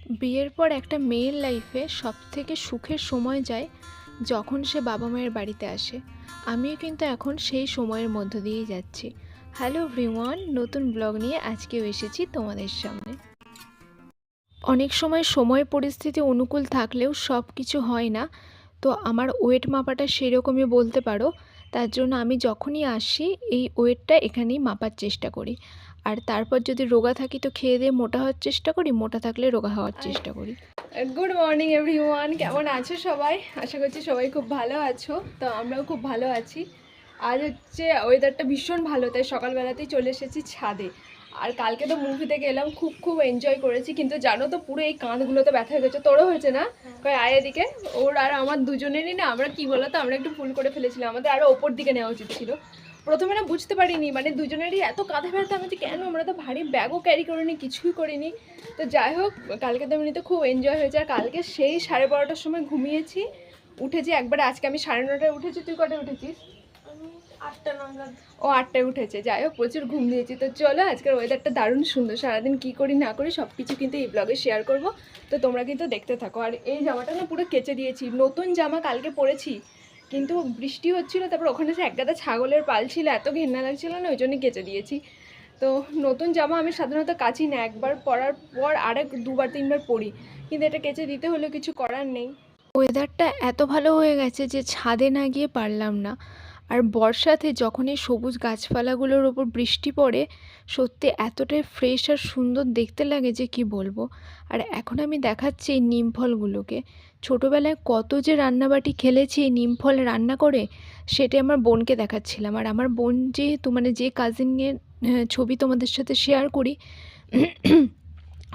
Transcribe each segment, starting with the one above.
বিয়ের পর একটা মেয়ের লাইফে সবথেকে সুখের সময় যায় যখন সে বাবা মায়ের বাড়িতে আসে। আমিও কিন্তু এখন সেই সময়ের মধ্য দিয়েই যাচ্ছি। হ্যালো এভরিওয়ান, নতুন ব্লগ নিয়ে আজকেও এসেছি তোমাদের সামনে। অনেক সময় পরিস্থিতি অনুকূল থাকলেও সব কিছু হয় না। তো আমার ওয়েট মাপাটা সেরকমই বলতে পারো। তার জন্য আমি যখনই আসি এই ওয়েটটা এখানেই মাপার চেষ্টা করি। আর তারপর যদি রোগা থাকি তো খেয়ে দিয়ে মোটা হওয়ার চেষ্টা করি, মোটা থাকলে রোগা হওয়ার চেষ্টা করি। গুড মর্নিং এভরিওয়ান, কেমন আছো সবাই? আশা করছি সবাই খুব ভালো আছো। তো আমরাও খুব ভালো আছি। আজ হচ্ছে ওয়েদারটা ভীষণ ভালো, তাই সকালবেলাতেই চলে এসেছি ছাদে। আর কালকে তো মুভি দেখে এলাম, খুব এনজয় করেছি। কিন্তু জানো তো, পুরো এই কাঁধগুলোতে ব্যথা হয়ে গেছে। তোরও হয়েছে না? কই আয় এদিকে। ওর আর আমার দুজনেরই না, আমরা কি বলতো, আমরা একটু ভুল করে ফেলেছিলাম। আমাদের আরও ওপর দিকে নেওয়া উচিত ছিল। প্রথমে না বুঝতে পারিনি, মানে দুজনেরই এত কাঁধে ব্যথা। আমি কেন, আমরা তো ভারী ব্যাগও ক্যারি করিনি, কিছুই করিনি। তো যাই হোক, কালকে তো এমনিতে খুব এনজয় হয়েছে। আর কালকে সেই 12:30টার সময় ঘুমিয়েছি, উঠেছি একবারে। আজকে আমি 9:30টায় উঠেছি। তুই কটায় উঠেছিস? 8টা নাগাদ। ও 8টায় উঠেছে। যাই হোক, প্রচুর ঘুম দিয়েছি। তো চলো, আজকের ওয়েদারটা দারুণ সুন্দর। সারাদিন কী করি না করি সব কিছু কিন্তু এই ব্লগে শেয়ার করব। তো তোমরা কিন্তু দেখতে থাকো। আর এই জামাটা না পুরো কেচে দিয়েছি, নতুন জামা কালকে পরেছি, কিন্তু বৃষ্টি হচ্ছিলো। তারপর ওখানে সে একগাদা ছাগলের পাল ছিল, এত ঘেন্না লাগছিল না, ওই জন্যই কেচে দিয়েছি। তো নতুন জামা আমি সাধারণত কাচি না, একবার পরার পর আরেক 2-3বার পরি, কিন্তু এটা কেচে দিতে হলেও কিছু করার নেই। ওয়েদারটা এত ভালো হয়ে গেছে যে ছাদে না গিয়ে পারলাম না। আর বর্ষাতে যখন এই সবুজ গাছপালাগুলোর ওপর বৃষ্টি পড়ে, সত্যি এতটাই ফ্রেশ আর সুন্দর দেখতে লাগে যে কি বলবো। আর এখন আমি দেখাচ্ছি এই নিম ফলগুলোকে। ছোটোবেলায় কত যে রান্নাবাটি খেলেছি এই নিম ফল রান্না করে, সেটাই আমার বোনকে দেখাচ্ছিলাম। আর আমার বোন যেহেতু, মানে যে কাজিনের ছবি তোমাদের সাথে শেয়ার করি,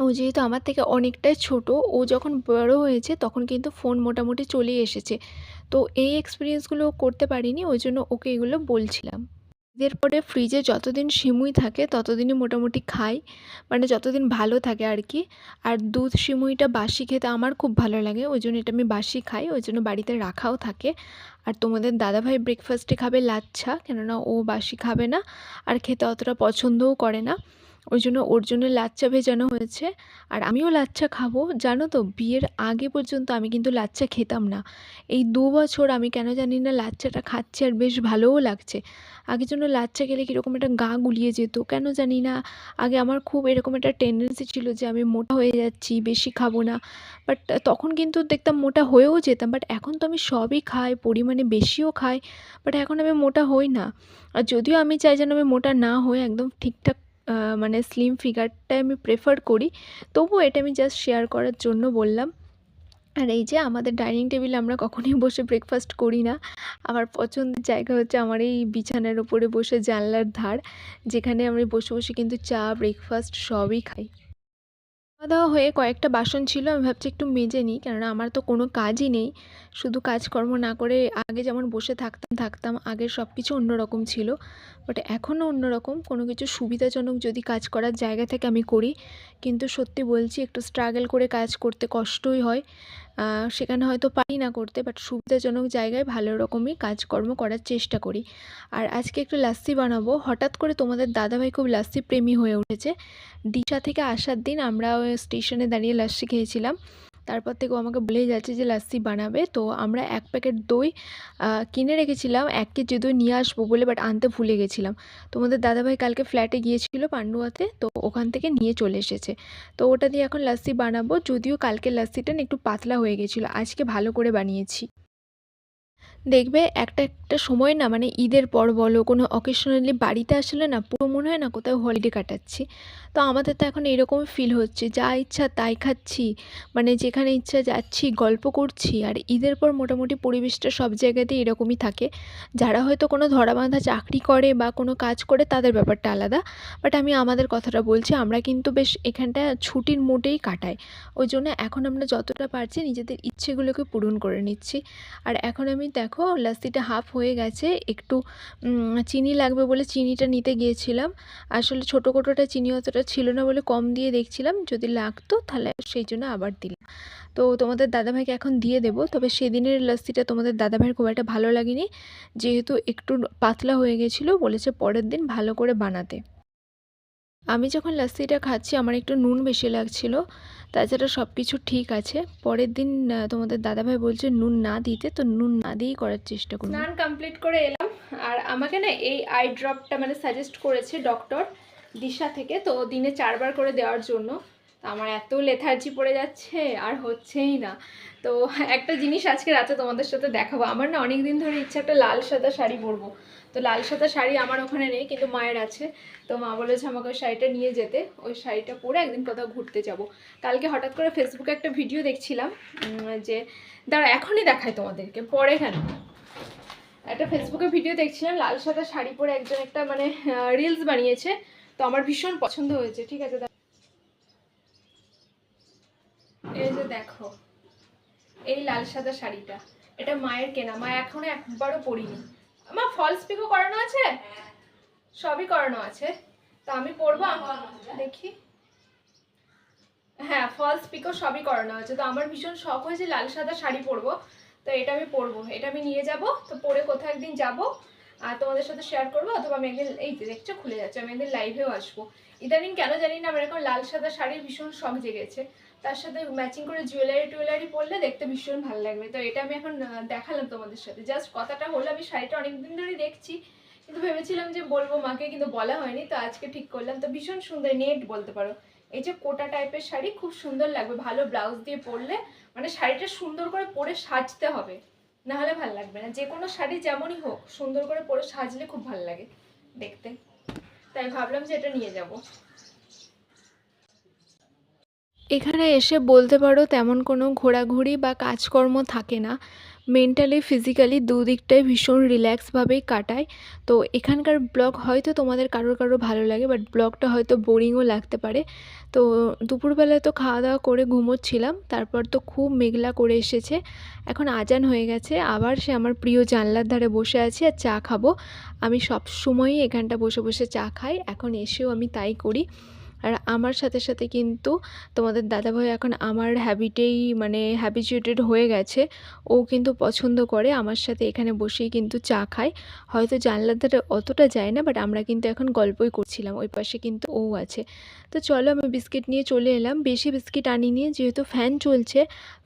ও যেহেতু আমার থেকে অনেকটাই ছোট, ও যখন বড় হয়েছে তখন কিন্তু ফোন মোটামুটি চলেই এসেছে। তো এই এক্সপিরিয়েন্সগুলো করতে পারিনি, ওই জন্য ওকে এগুলো বলছিলাম। ঈদের পরে ফ্রিজে যতদিন সিমুই থাকে ততদিনই মোটামুটি খাই, মানে যতদিন ভালো থাকে আর কি। আর দুধ সিমুইটা বাসি খেতে আমার খুব ভালো লাগে, ওই জন্য এটা আমি বাসি খাই, ওই জন্য বাড়িতে রাখাও থাকে। আর তোমাদের দাদাভাই ব্রেকফাস্টে খাবে লাচ্ছা, কেননা ও বাসি খাবে না আর খেতে অতটা পছন্দও করে না, ওই জন্য ওর জন্য লাচ্চা ভেজানো হয়েছে। আর আমিও লাচ্চা খাবো। জানো তো, বিয়ের আগে পর্যন্ত আমি কিন্তু লাচ্চা খেতাম না। এই 2 বছর আমি কেন জানি না লাচ্চাটা খাচ্ছি, আর বেশ ভালোও লাগছে। আগের জন্য লাচ্চা খেলে কীরকম একটা গা গুলিয়ে যেত, কেন জানি না। আগে আমার খুব এরকম একটা টেন্ডেন্সি ছিল যে আমি মোটা হয়ে যাচ্ছি, বেশি খাবো না। বাট তখন কিন্তু দেখতাম মোটা হয়েও যেতাম। বাট এখন তো আমি সবই খাই, পরিমাণে বেশিও খাই, বাট এখন আমি মোটা হই না। আর যদিও আমি চাই যেন আমি মোটা না হয়ে একদম ঠিকঠাক, মানে স্লিম ফিগারটাই আমি প্রেফার করি। তবুও এটা আমি জাস্ট শেয়ার করার জন্য বললাম। আর এই যে আমাদের ডাইনিং টেবিলে আমরা কখনোই বসে ব্রেকফাস্ট করি না। আমার পছন্দের জায়গা হচ্ছে আমার এই বিছানার ওপরে বসে জানলার ধার, যেখানে আমি বসে বসে কিন্তু চা, ব্রেকফাস্ট সবই খাই। খাওয়া দাওয়া হয়ে কয়েকটা বাসন ছিল, আমি ভাবছি একটু মেজে নিই, কেননা আমার তো কোনো কাজই নেই। শুধু কাজকর্ম না করে আগে যেমন বসে থাকতাম, আগের সব কিছু অন্যরকম ছিল। বাট এখনও অন্যরকম, কোনো কিছু সুবিধাজনক যদি কাজ করার জায়গা থেকে আমি করি। কিন্তু সত্যি বলছি, একটু স্ট্রাগল করে কাজ করতে কষ্টই হয়। সেখানে হয়তো পারি না করতে, বাট সুবিধাজনক জায়গায় ভালো রকমই কাজকর্ম করার চেষ্টা করি। আর আজকে একটু লাস্সি বানাবো। হঠাৎ করে তোমাদের দাদাভাই খুব লাস্সি প্রেমী হয়ে উঠেছে। দিশা থেকে আসার দিন আমরা ওই স্টেশনে দাঁড়িয়ে লাস্সি খেয়েছিলাম। তারপর থেকে ও আমাকে বলেই যাচ্ছে যে লাস্সি বানাবে। তো আমরা 1 প্যাকেট দই কিনে রেখেছিলাম, 1 কেজি দই নিয়ে আসবো বলে, বাট আনতে ভুলে গেছিলাম। তোমাদের দাদাভাই কালকে ফ্ল্যাটে গিয়েছিল পান্ডুয়াতে, তো ওখান থেকে নিয়ে চলে এসেছে। তো ওটা দিয়ে এখন লাস্সি বানাবো। যদিও কালকের লাস্সিটা না একটু পাতলা হয়ে গেছিলো, আজকে ভালো করে বানিয়েছি। দেখবে একটা সময় না, মানে ঈদের পর বলো, কোনো অকেশনালি বাড়িতে আসলে না পুরো মনে হয় না কোথাও হলিডে কাটাচ্ছি। তো আমাদের তো এখন এরকম ফিল হচ্ছে, যা ইচ্ছা তাই খাচ্ছি, মানে যেখানে ইচ্ছা যাচ্ছি, গল্প করছি। আর ঈদের পর মোটামুটি পরিবেশটা সব জায়গাতেই এরকমই থাকে। যারা হয়তো কোনো ধরাবাঁধা চাকরি করে বা কোনো কাজ করে তাদের ব্যাপারটা আলাদা, বাট আমি আমাদের কথাটা বলছি। আমরা কিন্তু বেশ এখানটা ছুটির মোডেই কাটাই, ওই জন্য এখন আমরা যতটা পারছি নিজেদের ইচ্ছেগুলোকে পূরণ করে নিচ্ছি। আর এখন আমি দেখো লাস্সিটা হাফ হয়ে গেছে, একটু চিনি লাগবে বলে চিনিটা নিতে গিয়েছিলাম। আসলে ছোটো কোটোটা চিনি অতটা ছিল না বলে কম দিয়ে দেখছিলাম, যদি লাগতো তাহলে সেই জন্য আবার দিলাম। তো তোমাদের দাদাভাইকে এখন দিয়ে দেবো। তবে সেদিনের লাস্সিটা তোমাদের দাদাভাইয়ের খুব একটা ভালো লাগেনি, যেহেতু একটু পাতলা হয়ে গেছিলো, বলেছে পরের দিন ভালো করে বানাতে। আমি যখন লাস্সিটা খাচ্ছি আমার একটু নুন বেশি লাগছিল, তাছাড়া সব কিছু ঠিক আছে। পরের দিন তোমাদের দাদাভাই বলছে নুন না দিতে, তো নুন না দিয়েই করার চেষ্টা করুন। স্নান কমপ্লিট করে এলাম, আর আমাকে না এই আই ড্রপটা মানে সাজেস্ট করেছে ডক্টর দিশা থেকে, তো দিনে 4বার করে দেওয়ার জন্য। তো আমার এত লেথার্জি পড়ে যাচ্ছে আর হচ্ছেই না। তো একটা জিনিস আজকে রাতে তোমাদের সাথে দেখাবো। আমার না অনেক দিন ধরে ইচ্ছা একটা লাল সাদা শাড়ি পরবো। তো লাল সাদা শাড়ি আমার ওখানে নেই, কিন্তু মায়ের আছে। তো মা বলেছে আমাকে ওই শাড়িটা নিয়ে যেতে, ওই শাড়িটা পরে একদিন কোথাও ঘুরতে যাব। কালকে হঠাৎ করে ফেসবুকে একটা ভিডিও দেখছিলাম, যে দাঁড়া এখনই দেখায় তোমাদেরকে, পরে কেন, একটা ফেসবুকে ভিডিও দেখছিলাম লাল সাদা শাড়ি পরে একজন একটা মানে রিলস বানিয়েছে। তো আমার ভীষণ পছন্দ হয়েছে। ঠিক আছে, এই যে দেখো এই লাল সাদা শাড়িটা, এটা মায়ের কেনা, মা এখনো একবারও পরিনি। আমার ফলস পিকও করানো আছে, সবই করানো আছে। তো আমি পরবো, দেখি। হ্যাঁ, ফলস পিকও সবই করানো আছে। তো আমার ভীষণ শখ হয়েছে লাল সাদা শাড়ি পরবো। তো এটা আমি পরবো, এটা আমি নিয়ে যাব। তো পরে কোথাও একদিন যাব আর তোমাদের সাথে শেয়ার করবো, অথবা আমি একদিন, এই যে দেখছো খুলে যাচ্ছে, আমি একদিন লাইভেও আসবো। ইদানিং কেন জানি না আমার এরকম লাল সাদা শাড়ির ভীষণ শখ জেগেছে। তার সাথে ম্যাচিং করে জুয়েলারি পরলে দেখতে ভীষণ ভালো লাগবে। তো এটা আমি এখন দেখালাম তোমাদের সাথে, জাস্ট কথাটা হলো। আমি শাড়িটা অনেকদিন ধরেই দেখছি, কিন্তু ভেবেছিলাম যে বলবো মাকে, কিন্তু বলা হয়নি। তো আজকে ঠিক করলাম। তো ভীষণ সুন্দর নেট বলতে পারো, এই যে কোটা টাইপের শাড়ি, খুব সুন্দর লাগবে ভালো ব্লাউজ দিয়ে পরলে। মানে শাড়িটা সুন্দর করে পরে সাজতে হবে, না হলে ভালো লাগবে না। যে কোনো শাড়ি যেমনই হোক সুন্দর করে পরে সাজলে খুব ভালো লাগে দেখতে। তাই ভাবলাম যে এটা নিয়ে যাব। এখানে এসে বলতে পারো তেমন কোনো ঘোরাঘুরি বা কাজকর্ম থাকে না। মেন্টালি ফিজিক্যালি দুদিকটাই ভীষণ রিল্যাক্সভাবেই কাটায়। তো এখানকার ব্লগ হয়তো তোমাদের কারোর ভালো লাগে, বাট ব্লগটা হয়তো বোরিংও লাগতে পারে। তো দুপুরবেলায় তো খাওয়া দাওয়া করে ঘুমোচ্ছিলাম, তারপর তো খুব মেঘলা করে এসেছে। এখন আজান হয়ে গেছে, আবার সে আমার প্রিয় জানলার ধারে বসে আছি আর চা খাবো। আমি সব সময়ই এখানটা বসে বসে চা খাই, এখন এসেও আমি তাই করি। আর আমার সাথে সাথে কিন্তু তোমাদের দাদাভাই এখন আমার হ্যাবিটেই মানে হ্যাবিচুয়েটেড হয়ে গেছে। ও কিন্তু পছন্দ করে আমার সাথে এখানে বসেই কিন্তু চা খায়। হয়তো জানলার ধারে অতটা যায় না, বাট আমরা কিন্তু এখন গল্পই করছিলাম, ওই পাশে কিন্তু ও আছে। তো চলো, আমি বিস্কিট নিয়ে চলে এলাম। বেশি বিস্কিট আনিনি, যেহেতু ফ্যান চলছে,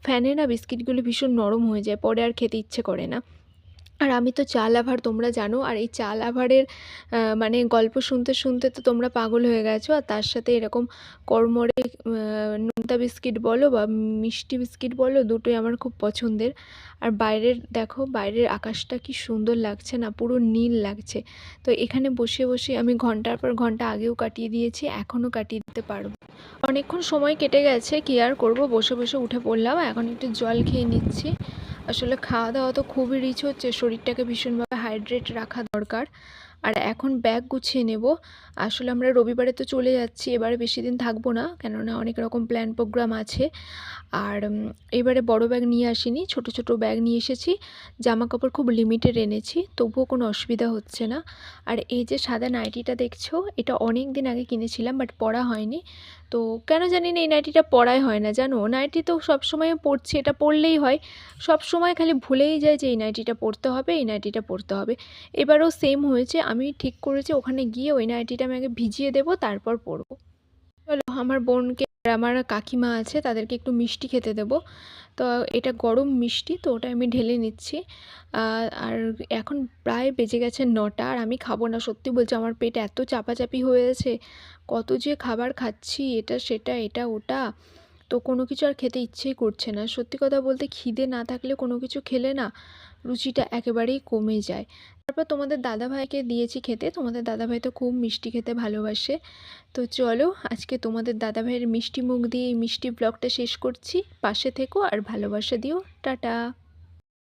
ফ্যানে না বিস্কিটগুলো ভীষণ নরম হয়ে যায়, পরে আর খেতে ইচ্ছে করে না। আর আমি তো চা লাভার, তোমরা জানো। আর এই চা লাভারের মানে গল্প শুনতে শুনতে তো তোমরা পাগল হয়ে গেছো। আর তার সাথে এরকম কড়মড়ে নোনতা বিস্কিট বলো বা মিষ্টি বিস্কিট বলো, দুটোই আমার খুব পছন্দের। আর বাইরের দেখো, বাইরের আকাশটা কি সুন্দর লাগছে না, পুরো নীল লাগছে। তো এখানে বসে বসে আমি ঘন্টার পর ঘন্টা আগেও কাটিয়ে দিয়েছি, এখনও কাটিয়ে দিতে পারবো। অনেকক্ষণ সময় কেটে গেছে, কি আর করবো, বসে বসে উঠে পড়লাম। এখন একটু জল খেয়ে নিচ্ছি। আসলে খাওয়া দাওয়া তো খুবই রিচ হচ্ছে, শরীরটাকে ভীষণভাবে হাইড্রেট রাখা দরকার। আর এখন ব্যাগ গুছিয়ে নেব। আসলে আমরা রবিবারে তো চলে যাচ্ছি, এবারে বেশি দিন থাকবো না, কেননা অনেক রকম প্ল্যান প্রোগ্রাম আছে। আর এবারে বড় ব্যাগ নিয়ে আসিনি, ছোট ছোট ব্যাগ নিয়ে এসেছি। জামা কাপড় খুব লিমিটেড এনেছি, তবুও কোনো অসুবিধা হচ্ছে না। আর এই যে সাদা নাইটিটা দেখছো, এটা অনেক দিন আগে কিনেছিলাম, বাট পরা হয়নি। তো কেন জানি না এই নাইটিটা পরাই হয় না, জানো। নাইটি তো সবসময় পরছি, এটা পরলেই হয়। সব সময় খালি ভুলেই যায় যে এই নাইটিটা পরতে হবে, এই নাইটিটা পরতে হবে। এবারেও সেম হয়েছে, আমি ঠিক করেছি ওখানে গিয়ে ওই নাইটিটা আমি আগে ভিজিয়ে দেবো, তারপর পরবো। চলো, আমার বোনকে আর আমার কাকিমা আছে, তাদেরকে একটু মিষ্টি খেতে দেবো। তো এটা গরম মিষ্টি, তো ওটা আমি ঢেলে নিচ্ছি। আর এখন প্রায় বেজে গেছে 9টা, আর আমি খাবো না, সত্যি বলছি। আমার পেট এত চাপাচাপি হয়েছে, কত যে খাবার খাচ্ছি, এটা সেটা এটা ওটা, তো কোনো কিছু আর খেতে ইচ্ছেই করছে না। সত্যি কথা বলতে, খিদে না থাকলে কোনো কিছু খেলে না রুচিটা একেবারেই কমে যায়। তারপর তোমাদের দাদাভাইকে দিয়েছি খেতে, তোমাদের দাদাভাই তো খুব মিষ্টি খেতে ভালোবাসে। তো চলো, আজকে তোমাদের দাদাভাইয়ের মিষ্টি মুখ দিয়ে এই মিষ্টি ব্লগটা শেষ করছি। পাশে থেকো আর ভালোবাসা দিও। টাটা।